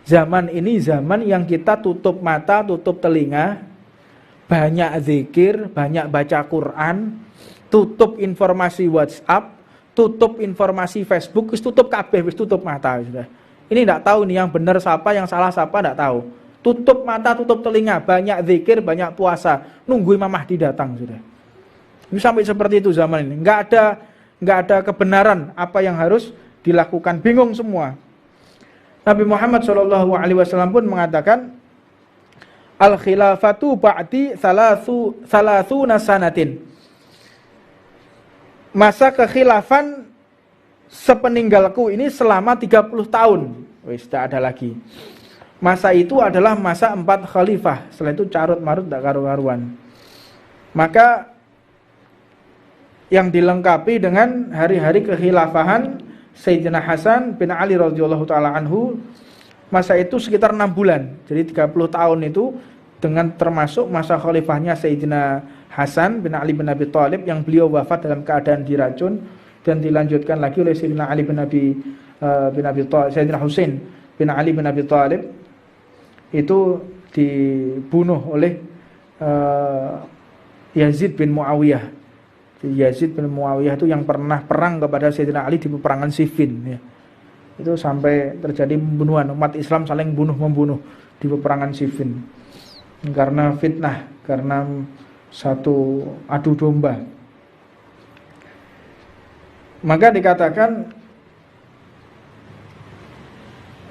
Zaman ini zaman yang kita tutup mata, tutup telinga, banyak zikir, banyak baca Quran, tutup informasi WhatsApp, tutup informasi Facebook, wis tutup kabeh, wis tutup mata sudah. Ini enggak tahu nih yang benar siapa, yang salah siapa enggak tahu. Tutup mata, tutup telinga, banyak zikir, banyak puasa, nunggu Imam Mahdi datang sudah. Ini sampai seperti itu zaman ini. Enggak ada kebenaran apa yang harus dilakukan, bingung semua. Nabi Muhammad SAW pun mengatakan, al-khilafatu ba'di salasuna sanatin. Masa kekhilafan sepeninggalku ini selama 30 tahun. Wis tidak ada lagi. Masa itu adalah masa 4 khalifah. Setelah itu carut marut tidak karu-karuan. Maka yang dilengkapi dengan hari-hari kekhilafahan Sayyidina Hasan bin Ali radhiyallahu taala anhu, masa itu sekitar 6 bulan. Jadi 30 tahun itu dengan termasuk masa khalifahnya Sayyidina Hasan bin Ali bin Abi Thalib yang beliau wafat dalam keadaan diracun dan dilanjutkan lagi oleh Sayyidina Ali bin Abi Thalib, Sayyidina Husain bin Ali bin Abi Thalib itu dibunuh oleh Yazid bin Muawiyah. Yazid bin Muawiyah itu yang pernah perang kepada Sayyidina Ali di peperangan Siffin ya. Itu sampai terjadi pembunuhan, umat Islam saling bunuh-membunuh di peperangan Siffin karena fitnah, karena satu adu domba. Maka dikatakan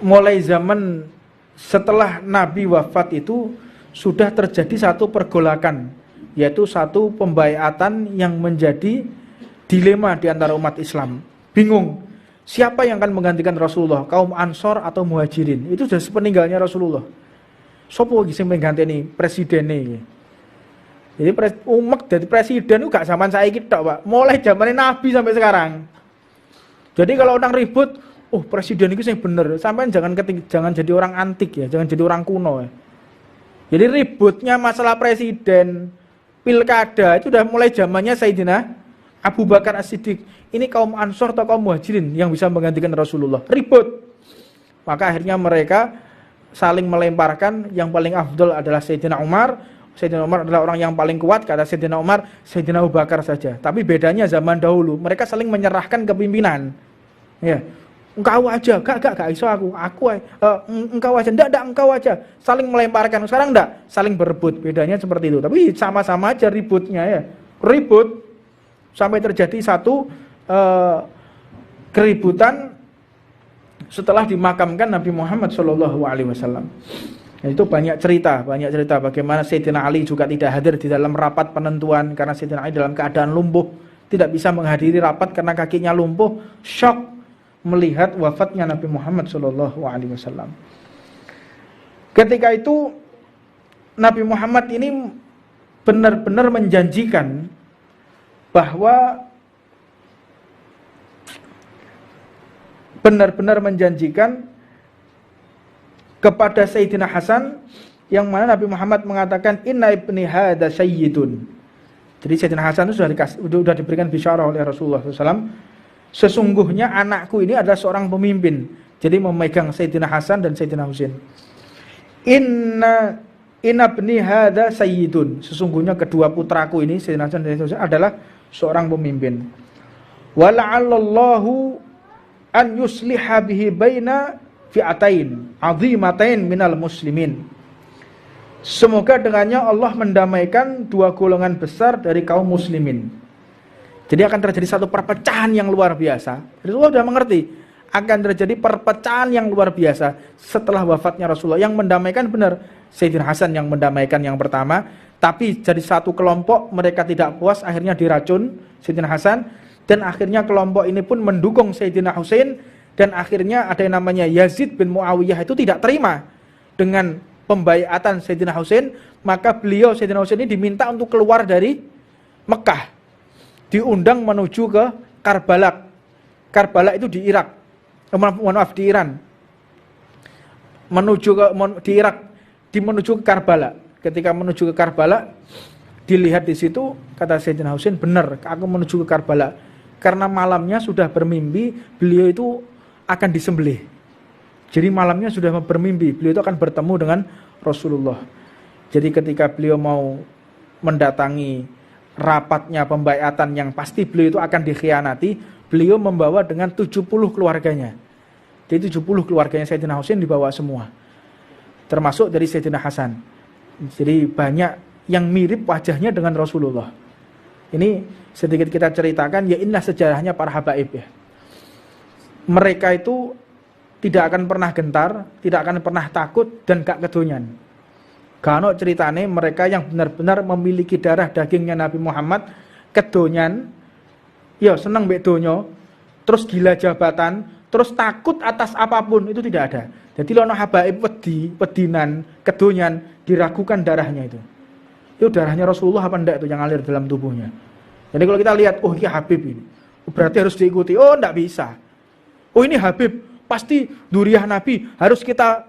mulai zaman setelah Nabi wafat itu sudah terjadi satu pergolakan, yaitu satu pembaiatan yang menjadi dilema di antara umat Islam. Bingung, siapa yang akan menggantikan Rasulullah, kaum Ansor atau Muhajirin? Itu sudah sepeninggalnya Rasulullah. Sopo sing mengganteni presidennya? Jadi umek jadi presiden itu gak zaman saiki tok, Pak. Mulai zamannya Nabi sampai sekarang. Jadi kalau orang ribut, presiden itu yang bener. Sampai jangan jadi orang antik ya, jangan jadi orang kuno ya. Jadi ributnya masalah presiden, pilkada itu udah mulai zamannya Sayyidina Abu Bakar As-Siddiq. Ini kaum Ansor atau kaum Muhajirin yang bisa menggantikan Rasulullah. Ribut. Maka akhirnya mereka saling melemparkan, yang paling afdol adalah Sayyidina Umar. Sayyidina Umar adalah orang yang paling kuat, kata Sayyidina Umar, Sayyidina Abu Bakar saja. Tapi bedanya zaman dahulu, mereka saling menyerahkan kepimpinan. Ya. Engkau aja, gak iso aku engkau aja, enggak engkau aja, saling melemparkan. Sekarang enggak, saling berebut, bedanya seperti itu. Tapi sama-sama aja ributnya ya, ribut sampai terjadi satu keributan setelah dimakamkan Nabi Muhammad SAW. Itu banyak cerita bagaimana Sayyidina Ali juga tidak hadir di dalam rapat penentuan karena Sayyidina Ali dalam keadaan lumpuh, tidak bisa menghadiri rapat karena kakinya lumpuh, syok melihat wafatnya Nabi Muhammad SAW. Ketika itu Nabi Muhammad ini benar-benar menjanjikan kepada Sayyidina Hasan, yang mana Nabi Muhammad mengatakan inna ibni hadza sayyidun. Jadi Sayyidina Hasan itu sudah diberikan bisyarah oleh Rasulullah SAW. Sesungguhnya anakku ini adalah seorang pemimpin. Jadi memegang Sayyidina Hasan dan Sayyidina Husain. Inna ibni hadza sayyidun. Sesungguhnya kedua putraku ini Sayyidina Hasan dan Sayyidina Husain adalah seorang pemimpin. Wa la'allallahu an yusliha bihi baina fi'atain azimatain minal muslimin. Semoga dengannya Allah mendamaikan dua golongan besar dari kaum muslimin. Jadi akan terjadi satu perpecahan yang luar biasa. Rasulullah sudah mengerti akan terjadi perpecahan yang luar biasa setelah wafatnya Rasulullah. Yang mendamaikan benar Sayyidina Hasan yang mendamaikan yang pertama, tapi jadi satu kelompok mereka tidak puas, akhirnya diracun Sayyidina Hasan, dan akhirnya kelompok ini pun mendukung Sayyidina Husain, dan akhirnya ada yang namanya Yazid bin Muawiyah itu tidak terima dengan pembaiatan Sayyidina Husain, maka beliau Sayyidina Husain ini diminta untuk keluar dari Mekah, diundang menuju ke Karbala. Karbala itu di Irak, di Iran. Menuju ke Karbala. Ketika menuju ke Karbala, dilihat di situ, kata Sayyidina Husain, benar, aku menuju ke Karbala. Karena malamnya sudah bermimpi beliau itu akan disembelih. Jadi malamnya sudah bermimpi, beliau itu akan bertemu dengan Rasulullah. Jadi ketika beliau mau mendatangi rapatnya pembaiatan yang pasti beliau itu akan dikhianati, beliau membawa dengan 70 keluarganya. Jadi 70 keluarganya Sayyidina Husain dibawa semua, termasuk dari Sayyidina Hasan. Jadi banyak yang mirip wajahnya dengan Rasulullah. Ini sedikit kita ceritakan, ya inilah sejarahnya para habaib ya. Mereka itu tidak akan pernah gentar, tidak akan pernah takut, dan gak kedonyan. Karena ceritane mereka yang benar-benar memiliki darah dagingnya Nabi Muhammad, kedonyan, ya seneng mbek donya, terus gila jabatan, terus takut atas apapun, itu tidak ada. Jadi lono habaib pedinan, kedonyan, diragukan darahnya itu. Itu darahnya Rasulullah apa enggak itu yang ngalir dalam tubuhnya. Jadi kalau kita lihat, oh ini Habib ini, berarti harus diikuti. Oh enggak bisa. Oh ini Habib, pasti duriah Nabi, harus kita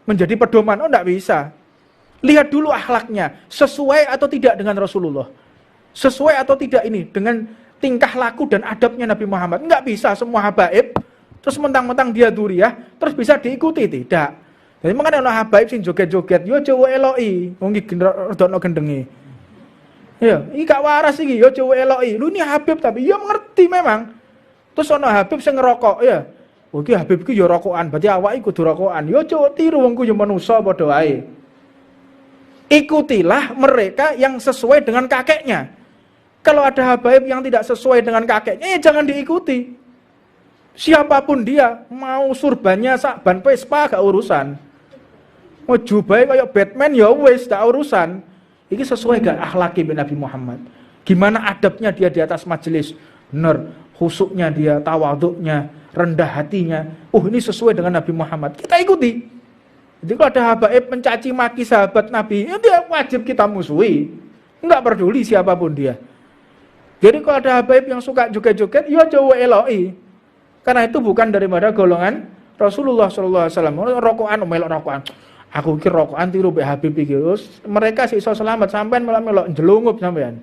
menjadi pedoman. Oh enggak bisa. Lihat dulu akhlaknya, sesuai atau tidak dengan Rasulullah. Sesuai atau tidak ini dengan tingkah laku dan adabnya Nabi Muhammad. Enggak bisa semua habaib, terus mentang-mentang dia duriah, terus bisa diikuti, tidak. Jadi makanya ana habaib sing joget-joget, yo cowo eloki, wong iki rodokno gendenge. Ya, iki gak waras iki, yo cowo eloki. Lu ini Habib tapi yo ngerti memang. Terus ana Habib sing ngerokok, ya. Oh iki Habib iki yo rokokan, berarti awake kudu rokokan. Yo cowo tiru wong ku yo manusa padha wae. Ikutilah mereka yang sesuai dengan kakeknya. Kalau ada habaib yang tidak sesuai dengan kakeknya, ya jangan diikuti. Siapapun dia, mau surbannya ban Vespa gak urusan. Mau jubahe kayak Batman ya wis gak urusan. Iki sesuai gak akhlaki Nabi Muhammad. Gimana adabnya dia di atas majelis? Benar, khusuknya dia, tawaduknya, rendah hatinya. Ini sesuai dengan Nabi Muhammad. Kita ikuti. Jadi kalau ada habaib mencaci maki sahabat Nabi, ya dia wajib kita musuhi. Enggak peduli siapapun dia. Jadi kalau ada habaib yang suka joget-joget, ya coba eloi. Karena itu bukan daripada golongan Rasulullah sallallahu alaihi wasallam. Rokokan melok rokokan. Aku kira rokokan tiru mbek Habib iki. Mereka sih iso selamat sampean melok-melok jelungup sampean.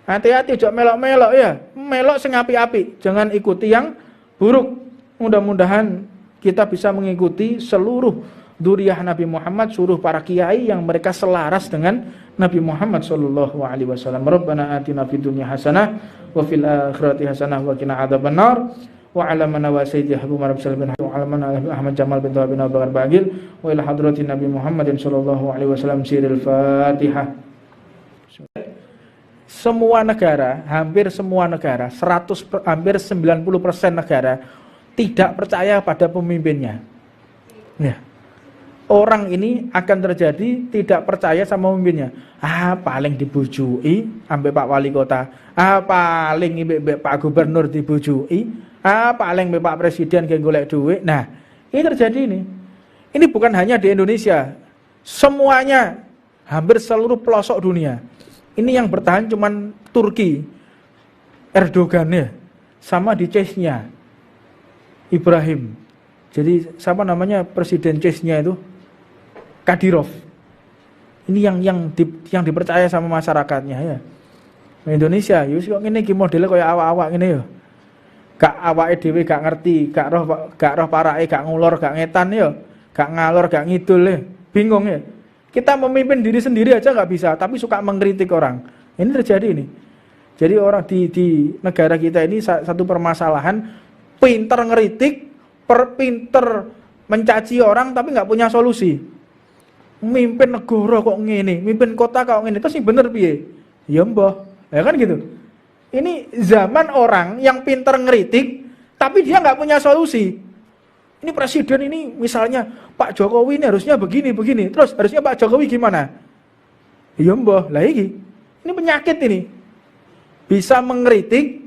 Hati-hati ojo melok-melok ya. Melok sing apik-apik, jangan ikuti yang buruk. Mudah-mudahan kita bisa mengikuti seluruh dzurriyyah Nabi Muhammad, seluruh para kiai yang mereka selaras dengan Nabi Muhammad sallallahu alaihi wasallam. Rabbana atina fid dunya hasanah wa fil akhirati hasanah wa qina adzabannar. Wa ala man wa sayyidi Abu Marab Salman wa ala man Ahmad Jamal bin Tawab bin Abu Bakar Bagil wa ila hadratin Nabi Muhammadin sallallahu alaihi wasallam siril Fatihah. Semua negara, hampir semua negara, hampir 90% negara tidak percaya pada pemimpinnya. Ya. Orang ini akan terjadi tidak percaya sama pemimpinnya. Paling dibujui sampai Pak Wali Kota. Paling Pak Gubernur dibujui. Paling Pak Presiden yang golek duit. Nah, ini terjadi ini. Ini bukan hanya di Indonesia. Semuanya, hampir seluruh pelosok dunia. Ini yang bertahan cuman Turki, Erdogan ya, sama di Chechnya, Ibrahim. Jadi siapa namanya presiden Chechnya itu? Kadyrov. Ini yang dipercaya sama masyarakatnya ya. Indonesia, yus kok ngene iki modele kaya awak-awak ngene ya. Gak awake dhewe gak ngerti, gak roh parake, gak ngulur, gak ngetan ya, gak ngalor, gak ngidul ya. Bingung ya. Kita memimpin diri sendiri aja gak bisa, tapi suka mengkritik orang. Ini terjadi ini. Jadi orang di negara kita ini satu permasalahan, pinter ngeritik, pinter mencaci orang tapi gak punya solusi. Mimpin negara kok ngene, mimpin kota kok ngene, terus sing bener piye? Ya mbah, ya kan gitu. Ini zaman orang yang pinter ngeritik, tapi dia nggak punya solusi. Ini presiden ini misalnya Pak Jokowi ini harusnya begini, terus harusnya Pak Jokowi gimana? Ya mbah, lah ini penyakit ini. Bisa mengkritik,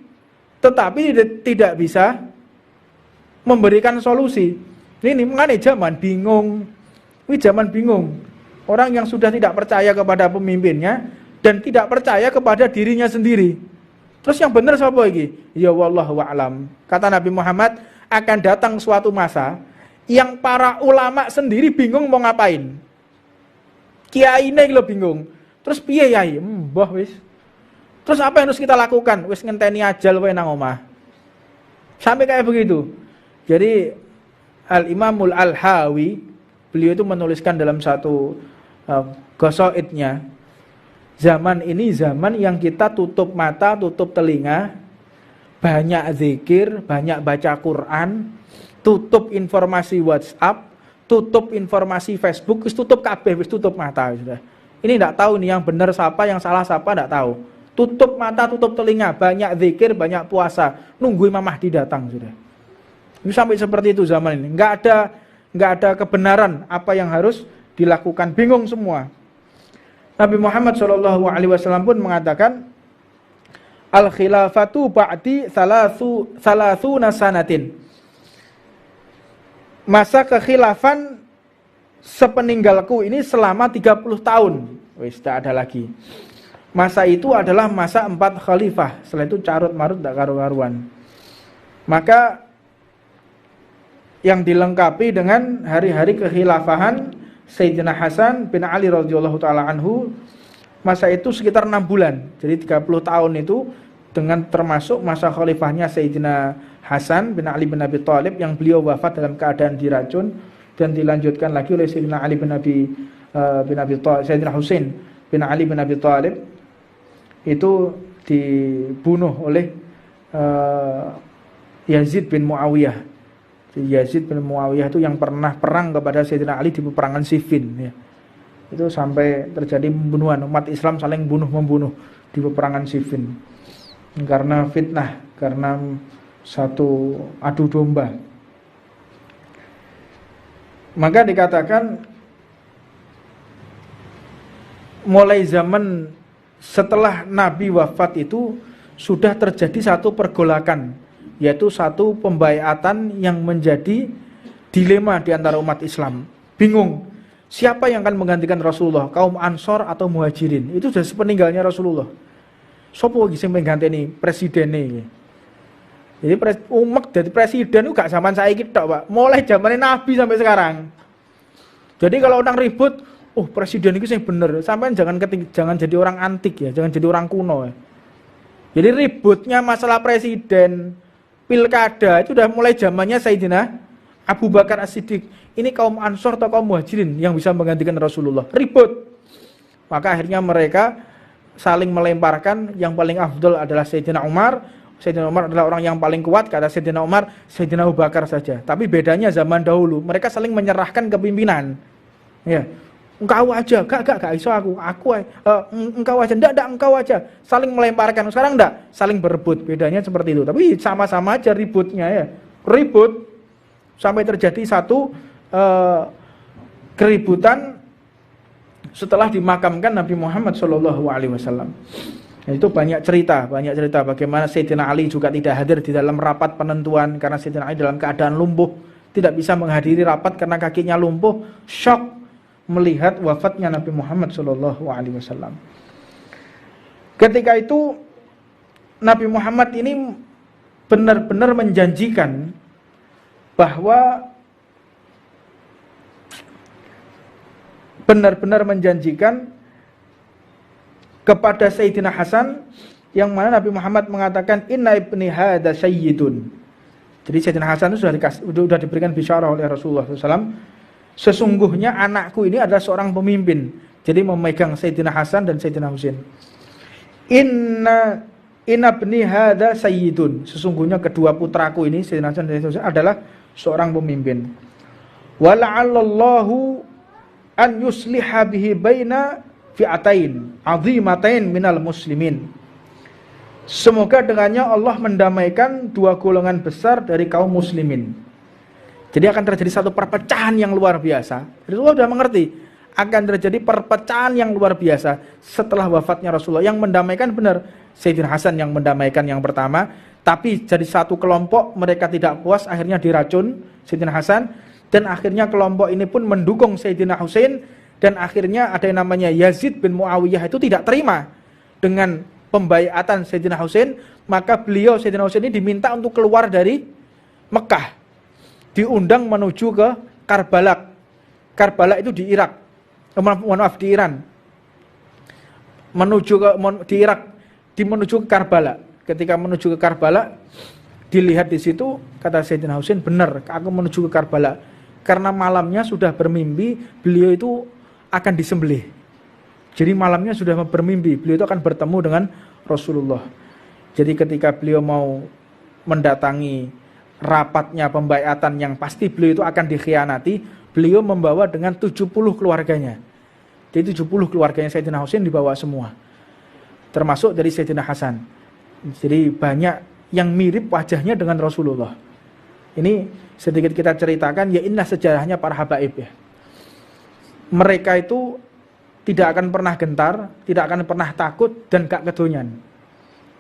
tetapi tidak bisa memberikan solusi. Ini mengenai zaman bingung. Ini zaman bingung. Orang yang sudah tidak percaya kepada pemimpinnya dan tidak percaya kepada dirinya sendiri. Terus yang benar siapa lagi? Ya wallahu a'lam. Kata Nabi Muhammad, akan datang suatu masa yang para ulama sendiri bingung mau ngapain. Kiai ini lo bingung. Terus piye yai? Mbah wis. Terus apa yang harus kita lakukan? Wis ngenteni ajal wae nang omah. Sampai kayak begitu. Jadi Al-Imamul Al-Hawi, beliau itu menuliskan dalam satu qasaidnya, zaman ini zaman yang kita tutup mata, tutup telinga, banyak zikir, banyak baca Quran, tutup informasi WhatsApp, tutup informasi Facebook, wis tutup kabeh, wis tutup mata sudah. Ini enggak tahu nih yang benar siapa, yang salah siapa, enggak tahu. Tutup mata, tutup telinga, banyak zikir, banyak puasa, nunggu Imam Mahdi datang sudah. Ini sampai seperti itu zaman ini. Enggak ada kebenaran apa yang harus dilakukan, bingung semua. Nabi Muhammad SAW pun mengatakan, al-khilafatu ba'di salasuna sanatin. Masa kekhilafan sepeninggalku ini selama 30 tahun. Wis tidak ada lagi. Masa itu adalah masa 4 khalifah. Setelah itu carut marut tidak karu-karuan. Maka yang dilengkapi dengan hari-hari kekhilafahan Sayyidina Hasan bin Ali radhiyallahu taala anhu, masa itu sekitar 6 bulan. Jadi 30 tahun itu dengan termasuk masa khalifahnya Sayyidina Hasan bin Ali bin Abi Thalib yang beliau wafat dalam keadaan diracun, dan dilanjutkan lagi oleh Sayyidina Ali bin Abi Thalib, Sayyidina Husain bin Ali bin Abi Thalib itu dibunuh oleh Yazid bin Muawiyah. Yazid bin Muawiyah itu yang pernah perang kepada Sayyidina Ali di peperangan Siffin ya. Itu sampai terjadi pembunuhan, umat Islam saling bunuh-membunuh di peperangan Siffin karena fitnah, karena satu adu domba. Maka dikatakan mulai zaman setelah Nabi wafat itu sudah terjadi satu pergolakan, yaitu satu pembaiatan yang menjadi dilema di antara umat Islam. Bingung, siapa yang akan menggantikan Rasulullah, kaum Ansor atau Muhajirin? Itu sudah sepeninggalnya Rasulullah. Sopo iki sing mengganteni presidene? Jadi umat jadi presiden itu gak zaman saiki tok, Pak. Mulai zamannya Nabi sampai sekarang. Jadi kalau orang ribut, presiden itu yang bener. Sampai jangan jadi orang antik ya, jangan jadi orang kuno ya. Jadi ributnya masalah presiden, pilkada itu udah mulai zamannya Sayyidina Abu Bakar As-Siddiq. Ini kaum Ansor atau kaum Muhajirin yang bisa menggantikan Rasulullah. Ribut. Maka akhirnya mereka saling melemparkan, yang paling afdol adalah Sayyidina Umar. Sayyidina Umar adalah orang yang paling kuat, kata Sayyidina Umar, Sayyidina Abu Bakar saja. Tapi bedanya zaman dahulu, mereka saling menyerahkan kepimpinan. Ya. Engkau aja, gak iso aku engkau aja, enggak engkau aja. Saling melemparkan. Sekarang enggak, saling berebut. Bedanya seperti itu. Tapi sama-sama aja ributnya ya. Ribut sampai terjadi satu keributan setelah dimakamkan Nabi Muhammad SAW. Itu banyak cerita bagaimana Sayyidina Ali juga tidak hadir di dalam rapat penentuan karena Sayyidina Ali dalam keadaan lumpuh, tidak bisa menghadiri rapat karena kakinya lumpuh, syok melihat wafatnya Nabi Muhammad SAW. Ketika itu Nabi Muhammad ini benar-benar menjanjikan kepada Sayyidina Hasan, yang mana Nabi Muhammad mengatakan inna ibni hadza sayyidun. Jadi Sayyidina Hasan itu sudah diberikan bisyarah oleh Rasulullah SAW. Sesungguhnya anakku ini adalah seorang pemimpin. Jadi memegang Sayyidina Hasan dan Sayyidina Husain. Inna ibni hadza sayyidun. Sesungguhnya kedua putraku ini Sayyidina Hasan dan Sayyidina Husain adalah seorang pemimpin. Wa la'allallahu an yusliha bihi baina fi'atain azimatain minal muslimin. Semoga dengannya Allah mendamaikan dua golongan besar dari kaum muslimin. Jadi akan terjadi satu perpecahan yang luar biasa. Rasulullah sudah mengerti akan terjadi perpecahan yang luar biasa setelah wafatnya Rasulullah. Yang mendamaikan benar Sayyidina Hasan yang mendamaikan yang pertama, tapi jadi satu kelompok mereka tidak puas, akhirnya diracun Sayyidina Hasan, dan akhirnya kelompok ini pun mendukung Sayyidina Husain. Dan akhirnya ada yang namanya Yazid bin Muawiyah itu tidak terima dengan pembaiatan Sayyidina Husain, maka beliau Sayyidina Husain ini diminta untuk keluar dari Mekah, diundang menuju ke Karbala. Karbala itu di Irak, di Iran. Menuju ke Karbala. Ketika menuju ke Karbala, dilihat di situ, kata Sayyidina Husain, benar, aku menuju ke Karbala. Karena malamnya sudah bermimpi, beliau itu akan disembelih. Jadi malamnya sudah bermimpi, beliau itu akan bertemu dengan Rasulullah. Jadi ketika beliau mau mendatangi rapatnya pembaiatan yang pasti beliau itu akan dikhianati, beliau membawa dengan 70 keluarganya. Jadi 70 keluarganya Sayyidina Husain dibawa semua, termasuk dari Sayyidina Hasan. Jadi banyak yang mirip wajahnya dengan Rasulullah. Ini sedikit kita ceritakan, ya inilah sejarahnya para habaib ya. Mereka itu tidak akan pernah gentar, tidak akan pernah takut, dan gak kedonyan.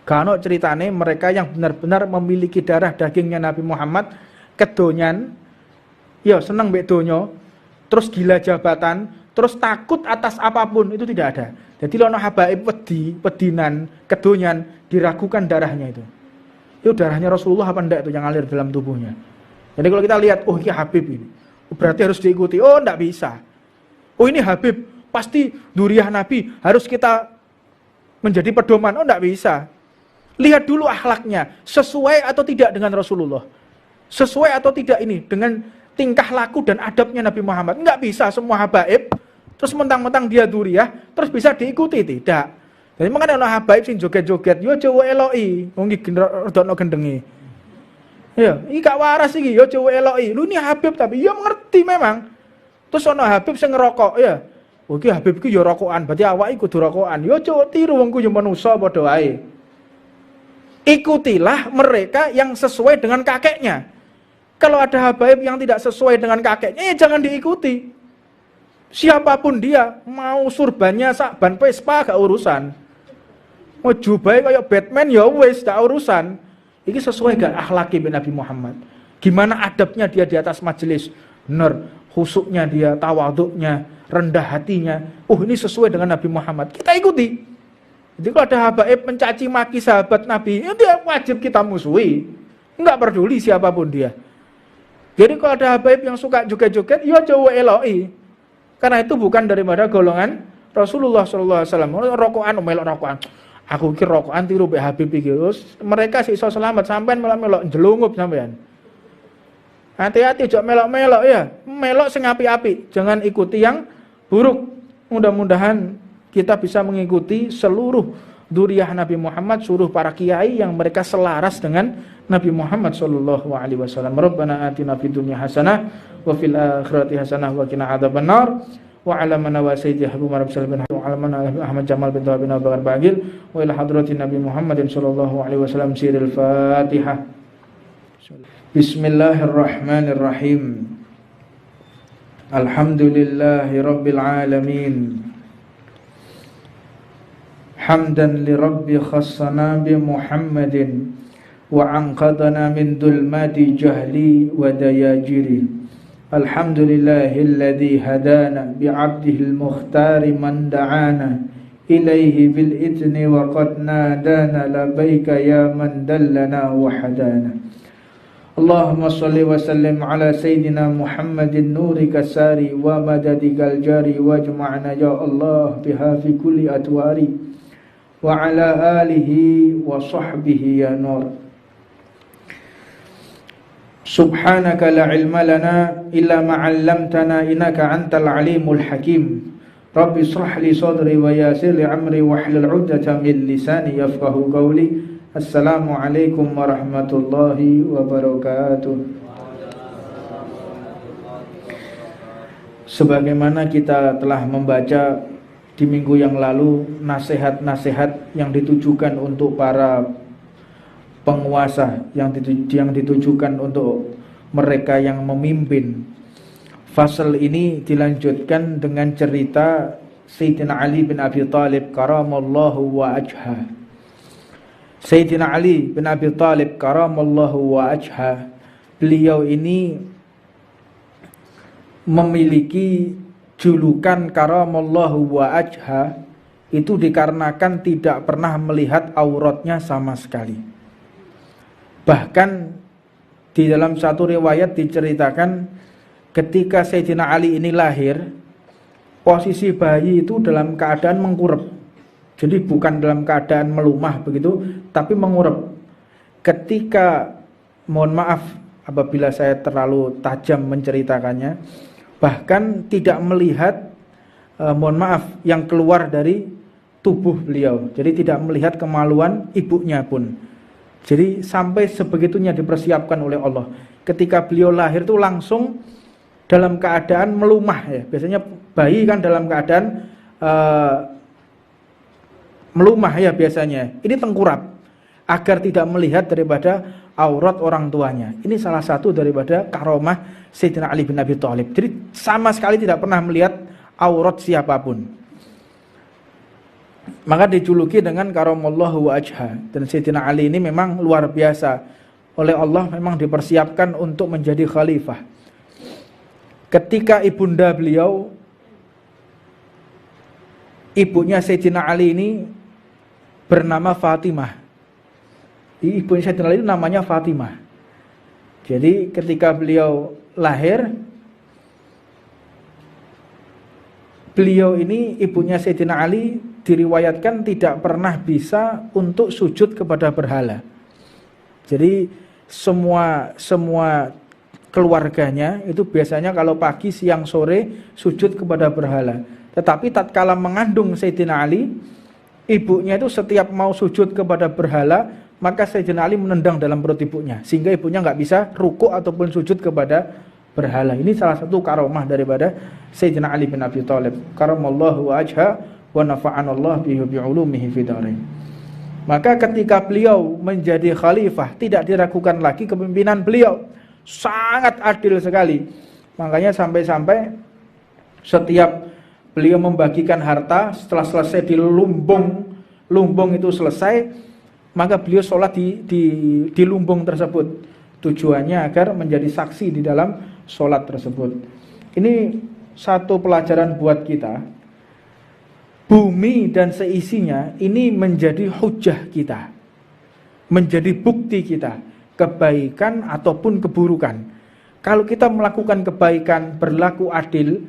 Karena ceritane mereka yang benar-benar memiliki darah dagingnya Nabi Muhammad, kedonyan, ya senang mbek donya, terus gila jabatan, terus takut atas apapun, itu tidak ada. Jadi lono habaib pedinan, kedonyan, diragukan darahnya itu. Itu darahnya Rasulullah apa enggak itu yang ngalir dalam tubuhnya. Jadi kalau kita lihat, oh ini Habib ini, berarti harus diikuti. Oh enggak bisa. Oh ini Habib, pasti duriah Nabi, harus kita menjadi pedoman. Oh enggak bisa. Lihat dulu akhlaknya, sesuai atau tidak dengan Rasulullah. Sesuai atau tidak ini dengan tingkah laku dan adabnya Nabi Muhammad. Enggak bisa semua habaib, terus mentang-mentang dia duriah, terus bisa diikuti, tidak. Jadi makanya ana habaib sing joget-joget, yo cowo eloki, wong iki rodokno gendenge. Ya, iki gak waras iki, yo cowo eloki. Lu ini Habib tapi yo ngerti memang. Terus ana Habib sing ngerokok, ya. Oh iki Habib iki yo rokokan, berarti awake kudu rokokan. Yo cowo tiru wong ku yo manusa padha wae. Ikutilah mereka yang sesuai dengan kakeknya. Kalau ada habaib yang tidak sesuai dengan kakeknya, ya jangan diikuti. Siapapun dia, mau surbannya sakban Vespa gak urusan. Mau jubai kayak Batman ya wis gak urusan. Ini sesuai gak akhlaki Nabi Muhammad. Gimana adabnya dia di atas majelis? Benar, khusuknya dia, tawaduknya, rendah hatinya. Ini sesuai dengan Nabi Muhammad. Kita ikuti. Jadi kalau ada habaib mencaci maki sahabat Nabi, ya dia wajib kita musuhi. Enggak peduli siapapun dia. Jadi kalau ada habaib yang suka joget-joget, ya jauh eloi. Karena itu bukan daripada golongan Rasulullah SAW. Rokokan, melok rokokan. Aku kira rokokan tiru be Habib iki. Mereka sih iso selamat sampean melok-melok jelungup sampean. Hati-hati jok melok-melok ya. Melok sing api-api, jangan ikuti yang buruk. Mudah-mudahan kita bisa mengikuti seluruh dzurriyyah Nabi Muhammad, seluruh para kiai yang mereka selaras dengan Nabi Muhammad sallallahu alaihi wasallam. Rabbana atina fid dunya hasanah wa fil akhirati hasanah wa qina adzabannar. Wa ala man wa sayyidi Habib Rabb sallallahu wa ala man Ahmad Jamal bin Tawab bin Bakar Bagil wa ila hadratin Nabi Muhammadin sallallahu alaihi wasallam siril Fatihah. Bismillahirrahmanirrahim. Alhamdulillahi rabbil alamin. Hamdan li rabbi khassana bi Muhammadin wa anqadana min dhulmati jahli wa dayajiri. Alhamdulillahilladzi hadana bi 'abdihi al-mukhtari man da'ana ilaihi bil idni wa qad nadana labbaika ya man dallana wa hadana. Allahumma salli wa sallim ala sayyidina Muhammadin nurika sari wa madadikal jari wajma'na ya Allah biha fi kulli atwari wa ala alihi wa sahbihi ya nur. Subhanaka la ilma lana illa ma 'allamtana innaka antal alimul hakim. Rabbi shrah li sadri wa yassir li amri wahlul 'uqdatam min lisani yafqahu qawli. Assalamualaikum warahmatullahi wabarakatuh. Sebagaimana kita telah membaca di minggu yang lalu nasihat-nasihat yang ditujukan untuk para penguasa, yang ditujukan untuk mereka yang memimpin. Fasal ini dilanjutkan dengan cerita Sayyidina Ali bin Abi Thalib karamallahu wa ajha. Sayyidina Ali bin Abi Thalib karamallahu wa ajha, beliau ini memiliki julukan karamallahu wa ajha itu dikarenakan tidak pernah melihat auratnya sama sekali. Bahkan di dalam satu riwayat diceritakan ketika Sayyidina Ali ini lahir, posisi bayi itu dalam keadaan mengkurep. Jadi bukan dalam keadaan melumah begitu, tapi mengurep. Ketika mohon maaf apabila saya terlalu tajam menceritakannya, bahkan tidak melihat mohon maaf yang keluar dari tubuh beliau. Jadi tidak melihat kemaluan ibunya pun. Jadi sampai sebegitunya dipersiapkan oleh Allah. Ketika beliau lahir itu langsung dalam keadaan melumah ya. Biasanya bayi kan dalam keadaan melumah ya biasanya. Ini tengkurap agar tidak melihat daripada aurat orang tuanya. Ini salah satu daripada karomah Sayyidina Ali bin Abi Thalib. Jadi sama sekali tidak pernah melihat aurat siapapun. Maka dijuluki dengan karamallahu wajha. Dan Sayyidina Ali ini memang luar biasa. Oleh Allah memang dipersiapkan untuk menjadi khalifah. Ketika ibunda beliau, ibunya Sayyidina Ali ini bernama Fatimah. Ibunya Sayyidina Ali itu namanya Fatimah. Jadi ketika beliau lahir, beliau ini ibunya Sayyidina Ali diriwayatkan tidak pernah bisa untuk sujud kepada berhala. Jadi semua keluarganya itu biasanya kalau pagi, siang, sore sujud kepada berhala. Tetapi tatkala mengandung Sayyidina Ali, ibunya itu setiap mau sujud kepada berhala, maka Sayyidina Ali menendang dalam perut ibunya, sehingga ibunya nggak bisa rukuk ataupun sujud kepada berhala. Ini salah satu karomah daripada Sayyidina Ali bin Abi Thalib. Karamallahu wajha wa nafa'anallahu bi'ulumihi fid dharain. Maka ketika beliau menjadi khalifah, tidak diragukan lagi kepemimpinan beliau. Sangat adil sekali. Makanya sampai-sampai setiap beliau membagikan harta, setelah selesai di lumbung itu selesai, maka beliau sholat di lumbung tersebut. Tujuannya agar menjadi saksi di dalam sholat tersebut. Ini satu pelajaran buat kita. Bumi dan seisinya ini menjadi hujah kita, menjadi bukti kita, kebaikan ataupun keburukan. Kalau kita melakukan kebaikan, berlaku adil,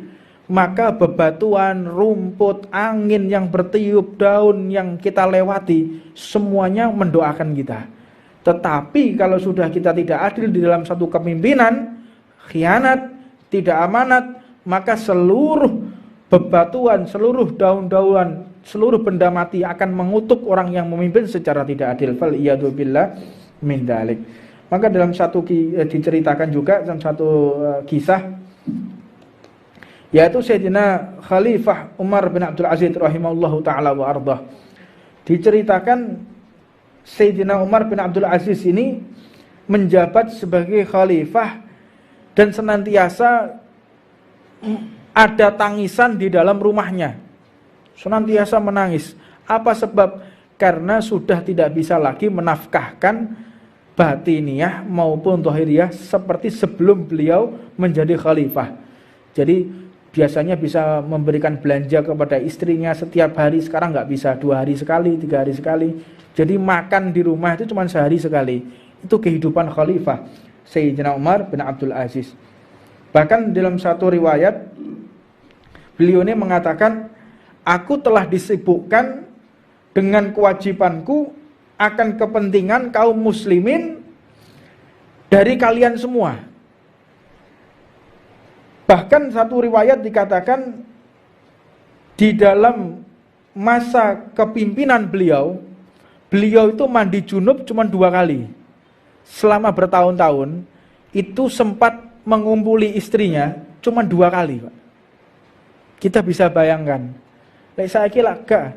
maka bebatuan, rumput, angin yang bertiup, daun yang kita lewati, semuanya mendoakan kita. Tetapi kalau sudah kita tidak adil di dalam satu kepemimpinan, khianat, tidak amanat, maka seluruh bebatuan, seluruh daun-daunan, seluruh benda mati akan mengutuk orang yang memimpin secara tidak adil. Fal iyadu billah min dalik. Maka dalam satu diceritakan juga dalam satu kisah, yaitu Sayyidina Khalifah Umar bin Abdul Aziz rahimahullahu ta'ala wa ardah. Diceritakan Sayyidina Umar bin Abdul Aziz ini menjabat sebagai khalifah dan senantiasa ada tangisan di dalam rumahnya. Senantiasa menangis. Apa sebab? Karena sudah tidak bisa lagi menafkahkan batiniyah maupun zahiriyah seperti sebelum beliau menjadi khalifah. Jadi biasanya bisa memberikan belanja kepada istrinya setiap hari, sekarang nggak bisa, 2 hari sekali, 3 hari sekali. Jadi makan di rumah itu cuma sehari sekali. Itu kehidupan khalifah Sayyidina Umar bin Abdul Aziz. Bahkan dalam satu riwayat beliau ini mengatakan, aku telah disibukkan dengan kewajibanku akan kepentingan kaum muslimin dari kalian semua. Bahkan satu riwayat dikatakan di dalam masa kepimpinan beliau itu mandi junub cuma 2 kali. Selama bertahun-tahun itu sempat mengumpuli istrinya cuma 2 kali, Pak. Kita bisa bayangkan. Lek saiki lak gak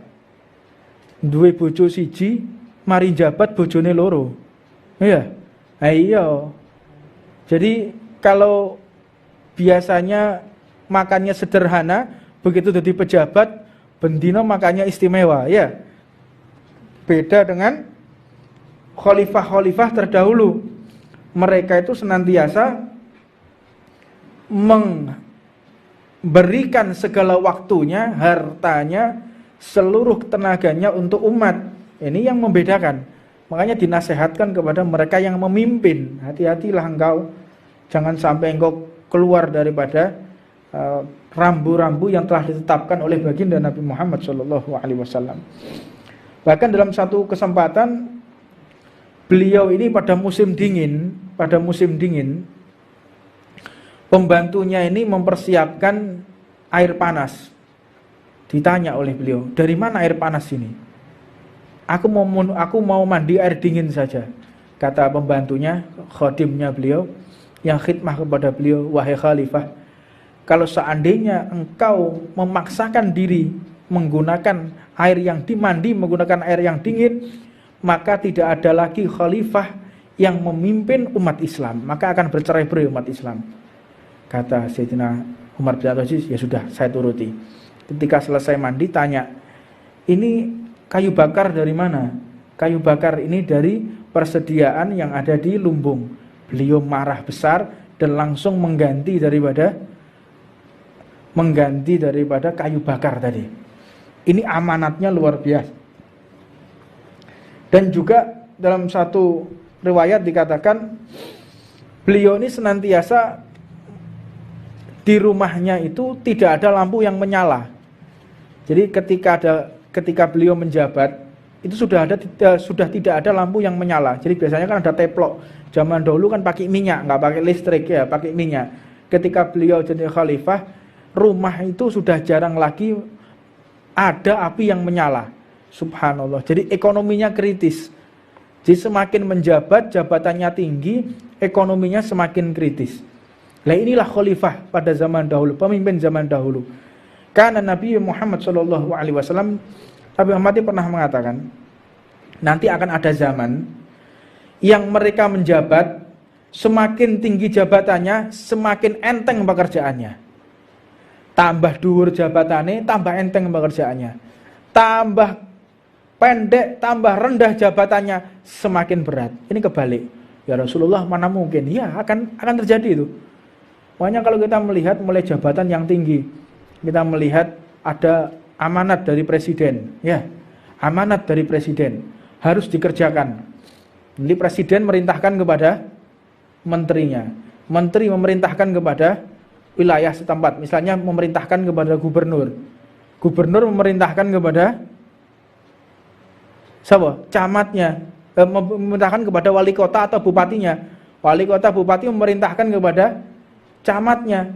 duwe bojo siji, mari jabat bojone loro. Iya. Iya. Jadi kalau biasanya makannya sederhana, begitu jadi pejabat, bendino makannya istimewa, ya. Beda dengan khalifah-khalifah terdahulu. Mereka itu senantiasa memberikan segala waktunya, hartanya, seluruh tenaganya untuk umat. Ini yang membedakan. Makanya dinasehatkan kepada mereka yang memimpin, hati-hatilah engkau, jangan sampai engkau keluar daripada rambu-rambu yang telah ditetapkan oleh baginda Nabi Muhammad SAW. Bahkan dalam satu kesempatan beliau ini pada musim dingin, pembantunya ini mempersiapkan air panas. Ditanya oleh beliau, dari mana air panas ini? Aku mau mandi air dingin saja. Kata pembantunya, khadimnya beliau, yang khidmah kepada beliau, wahai khalifah, kalau seandainya engkau memaksakan diri menggunakan air yang dimandi, menggunakan air yang dingin, maka tidak ada lagi khalifah yang memimpin umat Islam, maka akan bercerai-berai umat Islam. Kata Sayyidina Umar bin Abdul Aziz, ya sudah, saya turuti. Ketika selesai mandi, tanya, ini kayu bakar dari mana? Kayu bakar ini dari persediaan yang ada di lumbung. Beliau marah besar dan langsung mengganti daripada kayu bakar tadi. Ini amanatnya luar biasa. Dan juga dalam satu riwayat dikatakan beliau ini senantiasa di rumahnya itu tidak ada lampu yang menyala. Jadi ketika beliau menjabat itu sudah tidak ada lampu yang menyala. Jadi biasanya kan ada teplok. Zaman dahulu kan pakai minyak, nggak pakai listrik ya, pakai minyak. Ketika beliau jadi khalifah, rumah itu sudah jarang lagi ada api yang menyala. Subhanallah. Jadi ekonominya kritis. Jadi semakin menjabat, jabatannya tinggi, ekonominya semakin kritis. Nah inilah khalifah pada zaman dahulu, pemimpin zaman dahulu. Karena Nabi Muhammad SAW, Nabi Muhammad pernah mengatakan, nanti akan ada zaman yang mereka menjabat, semakin tinggi jabatannya, semakin enteng pekerjaannya. Tambah dhuwur jabatannya, tambah enteng pekerjaannya. Tambah pendek, tambah rendah jabatannya, semakin berat. Ini kebalik. Ya Rasulullah, mana mungkin? Ya akan terjadi itu. Makanya kalau kita melihat mulai jabatan yang tinggi, kita melihat ada amanat dari presiden, ya, amanat dari presiden harus dikerjakan. Jadi presiden merintahkan kepada menterinya, menteri memerintahkan kepada wilayah setempat, misalnya memerintahkan kepada gubernur, gubernur memerintahkan kepada siapa? Camatnya, memerintahkan kepada wali kota atau bupatinya, wali kota bupati memerintahkan kepada camatnya,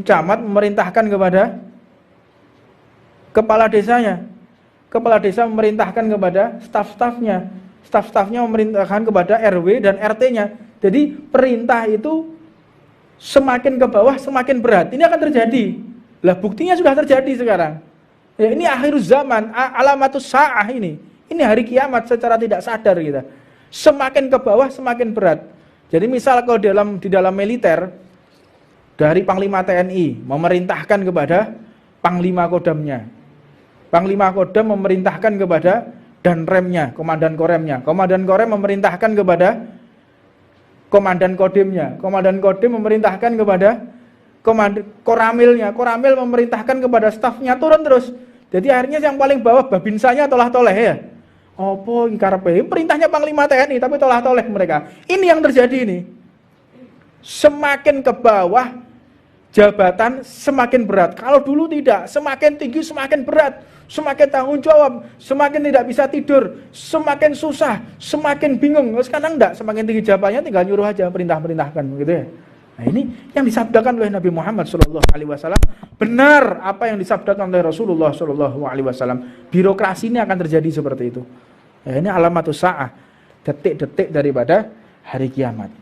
camat memerintahkan kepada kepala desanya, kepala desa memerintahkan kepada staf-stafnya, staf-stafnya memerintahkan kepada RW dan RT-nya. Jadi perintah itu semakin ke bawah semakin berat. Ini akan terjadi. Lah buktinya sudah terjadi sekarang. Ya, ini akhir zaman, alamatus sa'ah ini. Ini hari kiamat secara tidak sadar kita. Semakin ke bawah semakin berat. Jadi misal kalau di dalam militer, dari Panglima TNI memerintahkan kepada Panglima Kodamnya. Panglima Kodam memerintahkan kepada Danremnya, Komandan Koremnya. Komandan Korem memerintahkan kepada Komandan Kodimnya. Komandan Kodim memerintahkan kepada Koramilnya. Koramil memerintahkan kepada stafnya, turun terus. Jadi akhirnya yang paling bawah babinsanya tolah-toleh ya. Opo karepe perintahnya Panglima TNI tapi tolah-toleh mereka. Ini yang terjadi ini. Semakin ke bawah jabatan semakin berat. Kalau dulu tidak, semakin tinggi semakin berat, semakin tanggung jawab, semakin tidak bisa tidur, semakin susah, semakin bingung. Sekarang enggak, semakin tinggi jabatannya tinggal nyuruh aja, perintah-perintahkan begitu ya. Nah, ini yang disabdakan oleh Nabi Muhammad SAW. Benar apa yang disabdakan oleh Rasulullah SAW. Birokrasi ini akan terjadi seperti itu. Ya, ini alamatus sa'ah, detik-detik daripada hari kiamat.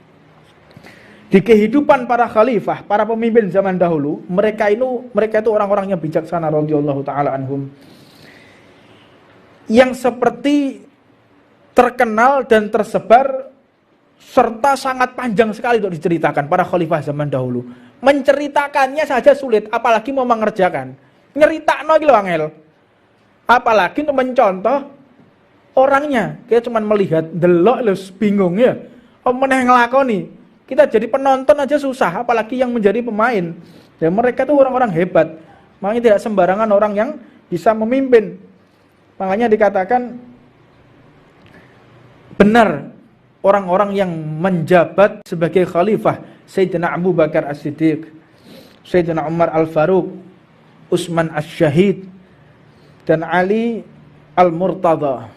Di kehidupan para khalifah, para pemimpin zaman dahulu, mereka itu orang-orang yang bijaksana radhiyallahu taala anhum. Yang seperti terkenal dan tersebar serta sangat panjang sekali untuk diceritakan para khalifah zaman dahulu. Menceritakannya saja sulit, apalagi mau mengerjakan. Nyeritakno iki lho angel. Apalagi untuk mencontoh orangnya. Kita cuma melihat, delok lho bingung ya. Apa meneh nglakoni? Kita jadi penonton aja susah, apalagi yang menjadi pemain. Dan mereka tuh orang-orang hebat. Makanya tidak sembarangan orang yang bisa memimpin. Makanya dikatakan benar orang-orang yang menjabat sebagai khalifah, Sayyidina Abu Bakar As-Siddiq, Sayyidina Umar Al-Faruq, Utsman Asy-Syahid, dan Ali Al-Murtada.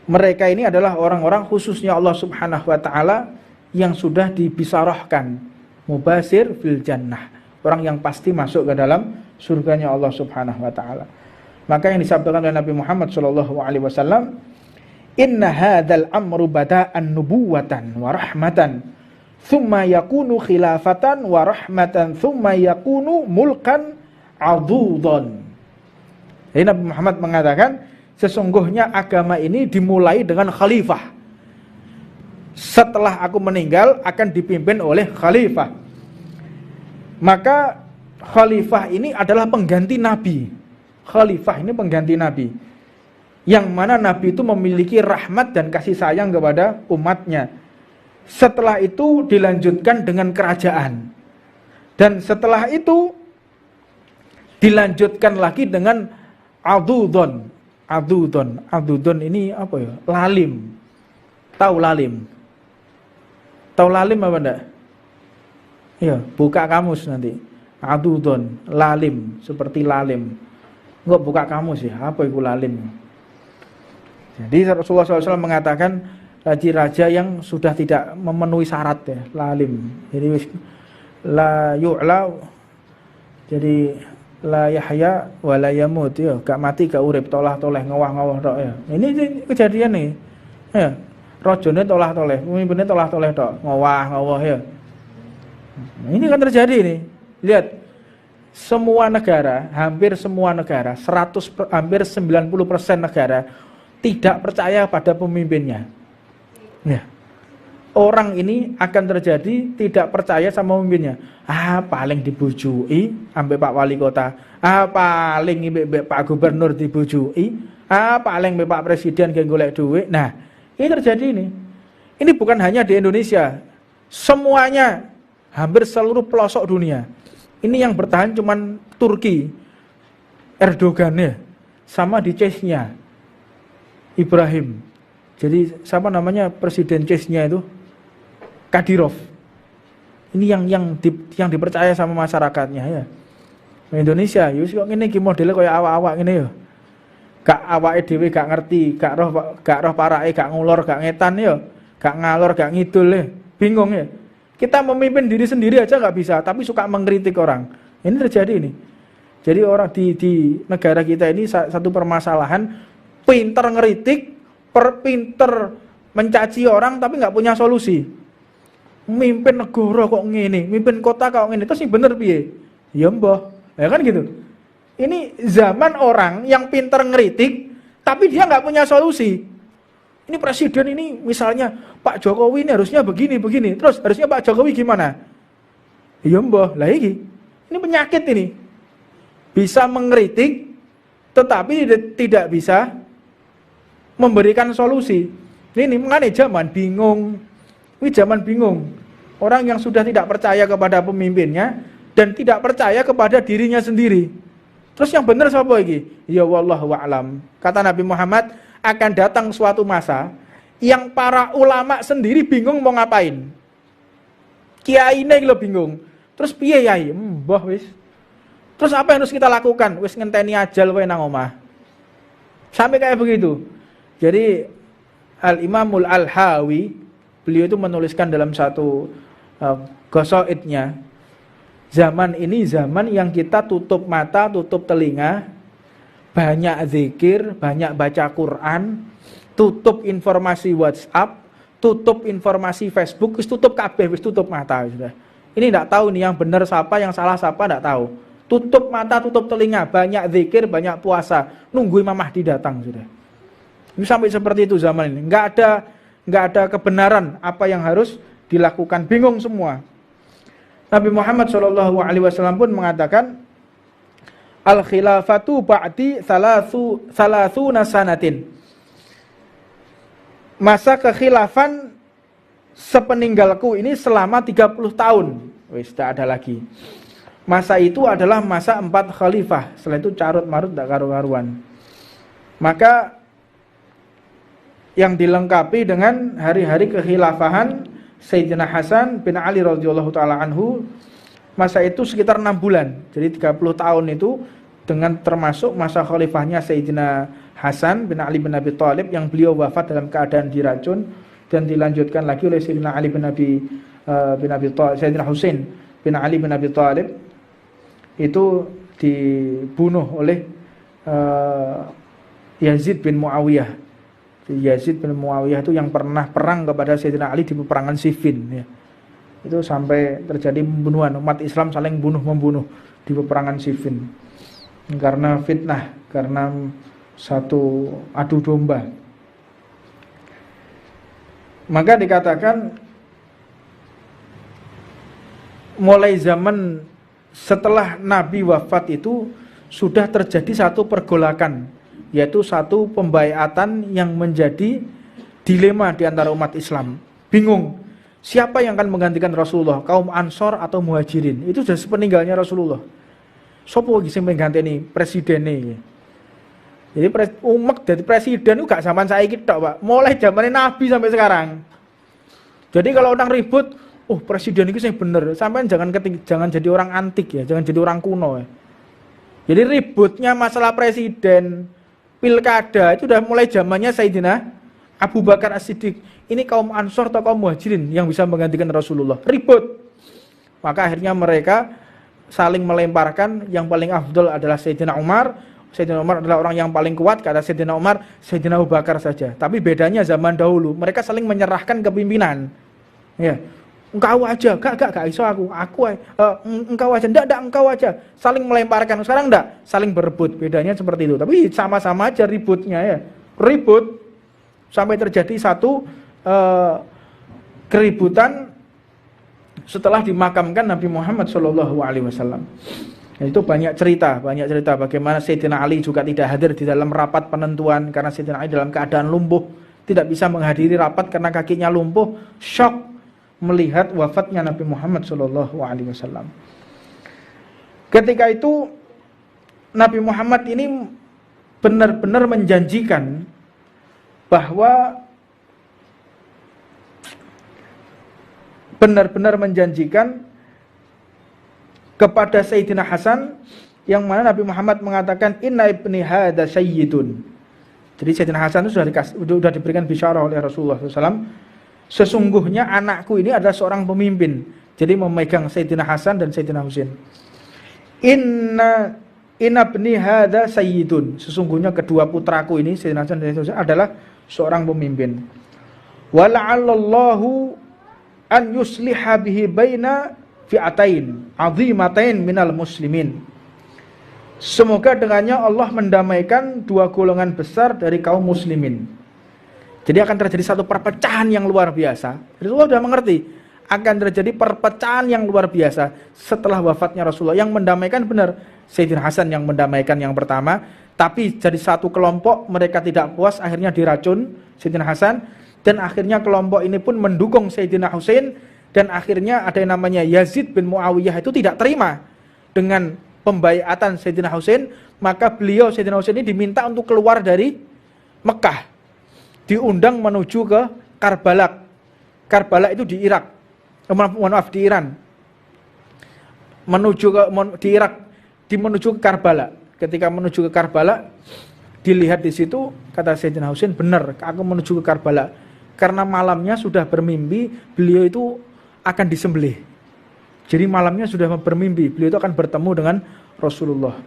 Mereka ini adalah orang-orang khususnya Allah Subhanahu wa taala yang sudah dibisarahkan mubasir fil jannah, orang yang pasti masuk ke dalam surganya Allah Subhanahu wa taala. Maka yang disabdakan oleh Nabi Muhammad sallallahu alaihi wasallam, "Inna hadzal amru bada'an nubuwatan wa rahmatan, thumma yakunu khilafatan wa rahmatan, thumma yakunu mulkan 'adhudan." Jadi Nabi Muhammad mengatakan, sesungguhnya agama ini dimulai dengan khalifah. Setelah aku meninggal akan dipimpin oleh khalifah. Maka khalifah ini adalah pengganti nabi. Khalifah ini pengganti nabi, yang mana nabi itu memiliki rahmat dan kasih sayang kepada umatnya. Setelah itu dilanjutkan dengan kerajaan, dan setelah itu dilanjutkan lagi dengan adudon. Adudon ini apa ya? Lalim. Tahu lalim? Tahu lalim apa enggak? Ya, buka kamus nanti. Adudon, lalim, seperti lalim. Enggak buka kamus ya, apa itu lalim? Jadi Rasulullah SAW mengatakan raja-raja yang sudah tidak memenuhi syarat ya, lalim. Jadi la yu'la, jadi la yahya wa la yamut ya, gak mati gak urip, tolah-toleh ngawah-ngawah tok ya. Ini kejadian nih. Ya, rajane tolah-toleh, pemimpinnya tolah-toleh tok, ngawah-ngawah ya. Ini kan terjadi nih. Lihat, semua negara, hampir semua negara, hampir 90% negara tidak percaya pada pemimpinnya. Ya. Orang ini akan terjadi tidak percaya sama pemimpinnya. Paling dibujui sampai Pak Wali Kota. Paling Pak Gubernur dibujui. Paling Pak Presiden yang golek duit. Nah, ini terjadi ini. Ini bukan hanya di Indonesia. Semuanya, hampir seluruh pelosok dunia. Ini yang bertahan cuman Turki, Erdogan ya, sama di Chechnya, Ibrahim. Jadi siapa namanya presiden Chechnya itu? Kadyrov. Ini yang dipercaya sama masyarakatnya ya. Indonesia, yus kok ngene iki modele kaya awak-awak ngene ya. Gak awake dhewe gak ngerti, gak roh parake, gak ngulur, gak ngetan ya, gak ngalor, gak ngidul ya. Bingung ya. Kita memimpin diri sendiri aja gak bisa, tapi suka mengkritik orang. Ini terjadi ini. Jadi orang di negara kita ini satu permasalahan, pinter ngeritik, pinter mencaci orang tapi gak punya solusi. Mimpin negara kok ngene, mimpin kota kok ngene, terus sing bener piye? Ya mbah. Ya kan gitu. Ini zaman orang yang pinter ngeritik tapi dia nggak punya solusi. Ini presiden ini misalnya Pak Jokowi ini harusnya begini. Terus harusnya Pak Jokowi gimana? Ya mbah. Lah ini penyakit ini. Bisa mengkritik tetapi tidak bisa memberikan solusi. Ini mengenai zaman bingung. Ini zaman bingung. Orang yang sudah tidak percaya kepada pemimpinnya dan tidak percaya kepada dirinya sendiri. Terus yang benar siapa lagi? Ya wallahu a'lam. Kata Nabi Muhammad, akan datang suatu masa yang para ulama sendiri bingung mau ngapain. Kiai ini lo bingung. Terus piye yai? Mbah wis. Terus apa yang harus kita lakukan? Wis ngenteni ajal wae nang omah. Sampai kayak begitu. Jadi Al-Imamul Al-Hawi, beliau itu menuliskan dalam satu ghasaidnya, zaman ini zaman yang kita tutup mata, tutup telinga, banyak zikir, banyak baca Quran, tutup informasi WhatsApp, tutup informasi Facebook, wis tutup kabeh, wis tutup mata sudah. Ini enggak tahu nih yang benar siapa, yang salah siapa enggak tahu. Tutup mata, tutup telinga, banyak zikir, banyak puasa, nunggu Imam Mahdi datang sudah. Ini sampai seperti itu zaman ini. Enggak ada kebenaran apa yang harus dilakukan, bingung semua. Nabi Muhammad SAW pun mengatakan, al-khilafatu ba'di salasuna sanatin. Masa kekhilafan sepeninggalku ini selama 30 tahun. Wis tidak ada lagi. Masa itu adalah masa 4 khalifah. Setelah itu carut marut tidak karu-karuan. Maka yang dilengkapi dengan hari-hari kekhilafahan Sayyidina Hasan bin Ali radhiyallahu taala anhu, masa itu sekitar 6 bulan. Jadi 30 tahun itu dengan termasuk masa khalifahnya Sayyidina Hasan bin Ali bin Abi Thalib yang beliau wafat dalam keadaan diracun, dan dilanjutkan lagi oleh Sayyidina Ali bin Abi Thalib, Sayyidina Husain bin Ali bin Abi Thalib itu dibunuh oleh Yazid bin Muawiyah. Yazid bin Muawiyah itu yang pernah perang kepada Sayyidina Ali di peperangan Siffin ya. Itu sampai terjadi pembunuhan, umat Islam saling bunuh-membunuh di peperangan Siffin karena fitnah, karena satu adu domba. Maka dikatakan mulai zaman setelah Nabi wafat itu sudah terjadi satu pergolakan, yaitu satu pembaiatan yang menjadi dilema di antara umat Islam. Bingung siapa yang akan menggantikan Rasulullah, kaum Ansor atau Muhajirin. Itu sudah sepeninggalnya Rasulullah. Sopo iki sing mengganti presiden ini. Jadi umat dari presiden itu gak zaman saiki tok, Pak. Mulai zamannya Nabi sampai sekarang. Jadi kalau orang ribut, presiden itu yang bener. Sampai jangan jadi orang antik ya, jangan jadi orang kuno ya. Jadi ributnya masalah presiden, pilkada itu udah mulai zamannya Sayyidina Abu Bakar As-Siddiq. Ini kaum Ansor atau kaum Muhajirin yang bisa menggantikan Rasulullah. Ribut. Maka akhirnya mereka saling melemparkan, yang paling afdol adalah Sayyidina Umar. Sayyidina Umar adalah orang yang paling kuat, kata Sayyidina Umar, Sayyidina Abu Bakar saja. Tapi bedanya zaman dahulu, mereka saling menyerahkan kepimpinan. Ya. Engkau aja, gak iso aku engkau aja, enggak engkau aja. Saling melemparkan. Sekarang enggak, saling berebut. Bedanya seperti itu. Tapi sama-sama aja ributnya ya. Ribut sampai terjadi satu keributan setelah dimakamkan Nabi Muhammad SAW. Itu banyak cerita bagaimana Sayyidina Ali juga tidak hadir di dalam rapat penentuan karena Sayyidina Ali dalam keadaan lumpuh, tidak bisa menghadiri rapat karena kakinya lumpuh, syok melihat wafatnya Nabi Muhammad SAW. Ketika itu Nabi Muhammad ini benar-benar menjanjikan kepada Sayyidina Hasan, yang mana Nabi Muhammad mengatakan inna ibni hadza sayyidun. Jadi Sayyidina Hasan itu sudah diberikan bisyarah oleh Rasulullah SAW. Sesungguhnya anakku ini adalah seorang pemimpin. Jadi memegang Sayyidina Hasan dan Sayyidina Husain. Inna ibni hadza sayyidun. Sesungguhnya kedua putraku ini Sayyidina Hasan dan Sayyidina Husain adalah seorang pemimpin. Wa la'allallahu an yusliha bihi baina fi'atain 'azimatain minal muslimin. Semoga dengannya Allah mendamaikan dua golongan besar dari kaum muslimin. Jadi akan terjadi satu perpecahan yang luar biasa. Rasulullah sudah mengerti akan terjadi perpecahan yang luar biasa setelah wafatnya Rasulullah. Yang mendamaikan benar Sayyidina Hasan yang mendamaikan yang pertama, tapi jadi satu kelompok mereka tidak puas, akhirnya diracun Sayyidina Hasan, dan akhirnya kelompok ini pun mendukung Sayyidina Husain, dan akhirnya ada yang namanya Yazid bin Muawiyah itu tidak terima dengan pembaiatan Sayyidina Husain, maka beliau Sayyidina Husain ini diminta untuk keluar dari Mekah, diundang menuju ke Karbala. Karbala itu di Irak. Di Iran. Menuju ke Karbala. Ketika menuju ke Karbala, dilihat di situ, kata Sayyidina Husain, benar, aku menuju ke Karbala. Karena malamnya sudah bermimpi, beliau itu akan disembelih. Jadi malamnya sudah bermimpi, beliau itu akan bertemu dengan Rasulullah.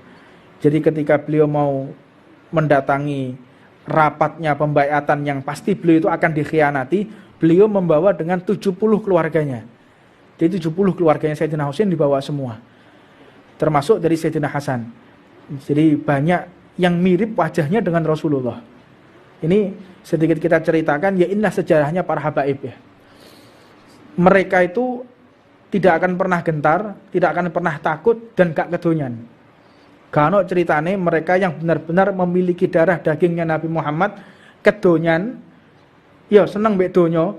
Jadi ketika beliau mau mendatangi rapatnya pembaiatan yang pasti beliau itu akan dikhianati, beliau membawa dengan 70 keluarganya. Jadi 70 keluarganya Sayyidina Husain dibawa semua, termasuk dari Sayyidina Hasan. Jadi banyak yang mirip wajahnya dengan Rasulullah. Ini sedikit kita ceritakan, ya inilah sejarahnya para habaib ya. Mereka itu tidak akan pernah gentar, tidak akan pernah takut, dan gak kedonyan. Karena ceritane mereka yang benar-benar memiliki darah dagingnya Nabi Muhammad, kedonyan, ya senang mbek donya,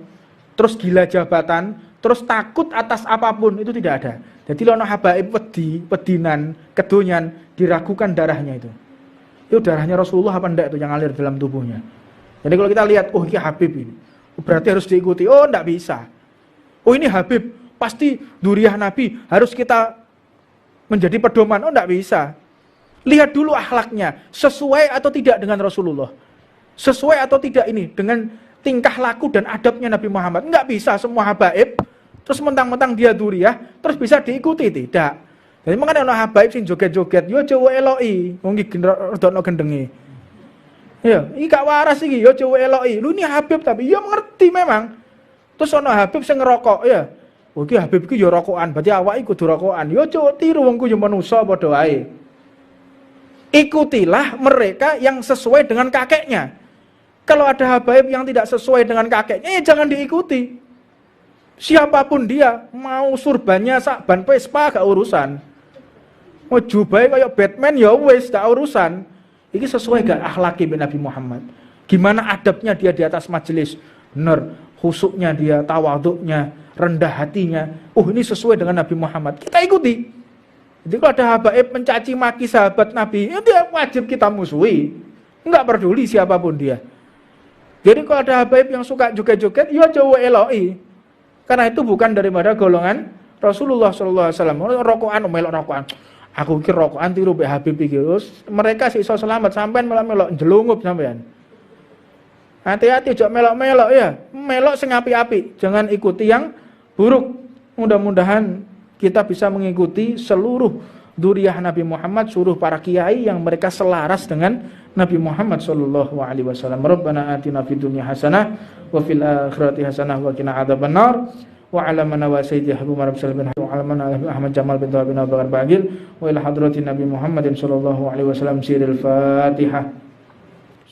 terus gila jabatan, terus takut atas apapun, itu tidak ada. Jadi lono habaib pedinan, kedonyan, diragukan darahnya itu. Itu darahnya Rasulullah apa enggak itu yang ngalir dalam tubuhnya. Jadi kalau kita lihat, ini Habib ini, berarti harus diikuti. Enggak bisa. Ini Habib, pasti duriah Nabi, harus kita menjadi pedoman. Enggak bisa. Lihat dulu akhlaknya, sesuai atau tidak dengan Rasulullah. Sesuai atau tidak ini dengan tingkah laku dan adabnya Nabi Muhammad. Enggak bisa semua habaib terus mentang-mentang dia duriah terus bisa diikuti, tidak. Jadi makanya ana habaib sing joget-joget, yo cowo eloki, wong iki rodokno gendenge. Ya, iki gak waras iki, yo cowo eloki. Lu ini habib tapi yo ngerti memang. Terus ana habib sing ngerokok, ya. Oh iki habib iki yo rokokan, berarti awake kudu rokokan. Yo cowo tiru wong ku yo manusa padha wae. Ikutilah mereka yang sesuai dengan kakeknya. Kalau ada habaib yang tidak sesuai dengan kakeknya, ya jangan diikuti. Siapapun dia, mau surbannya sakban Vespa gak urusan. Mau jubai kayak Batman ya wis gak urusan. Ini sesuai gak akhlaki Nabi Muhammad. Gimana adabnya dia di atas majelis? Benar, khusuknya dia, tawaduknya, rendah hatinya. Ini sesuai dengan Nabi Muhammad. Kita ikuti. Jadi kalau ada habaib mencaci maki sahabat Nabi, ya dia wajib kita musuhi. Enggak peduli siapapun dia. Jadi kalau ada habaib yang suka joget-joget, ya jauh eloi. Karena itu bukan daripada golongan Rasulullah SAW. Rokokan, melok rokokan. Aku kira rokokan tiru be Habib iki. Mereka sih iso selamat sampean melok-melok jelungup sampean. Hati-hati jok melok-melok ya. Melok sing api-api, jangan ikuti yang buruk. Mudah-mudahan kita bisa mengikuti seluruh dzurriyyah Nabi Muhammad, seluruh para kiai yang mereka selaras dengan Nabi Muhammad sallallahu alaihi wasallam. Rabbana atina fid dunya hasanah wa fil akhirati hasanah wa qina adzabannar. Wa ala man wa sayyidi Abu Marab sallallahu wa ala man Ahmad Jamal bin Bakar Bagil wa ila hadratin Nabi Muhammadin sallallahu alaihi wasallam siril Fatihah.